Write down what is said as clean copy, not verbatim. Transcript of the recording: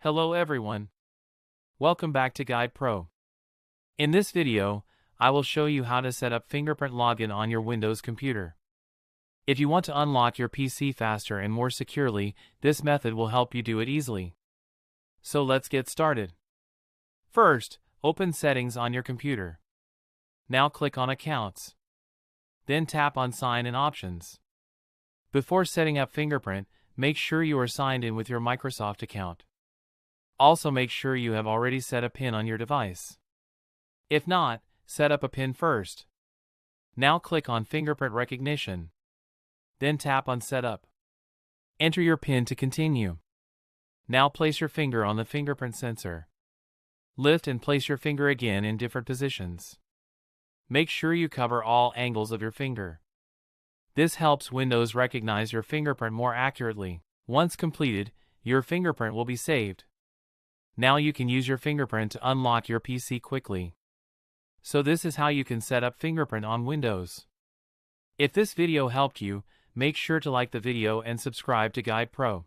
Hello everyone. Welcome back to Guide Pro. In this video, I will show you how to set up fingerprint login on your Windows computer. If you want to unlock your PC faster and more securely, this method will help you do it easily. So let's get started. First, open Settings on your computer. Now click on Accounts. Then tap on Sign In Options. Before setting up Fingerprint, make sure you are signed in with your Microsoft account. Also make sure you have already set a PIN on your device. If not, set up a PIN first. Now click on Fingerprint Recognition. Then tap on Setup. Enter your PIN to continue. Now place your finger on the fingerprint sensor. Lift and place your finger again in different positions. Make sure you cover all angles of your finger. This helps Windows recognize your fingerprint more accurately. Once completed, your fingerprint will be saved. Now you can use your fingerprint to unlock your PC quickly. So this is how you can set up Fingerprint on Windows. If this video helped you, make sure to like the video and subscribe to Guide Pro.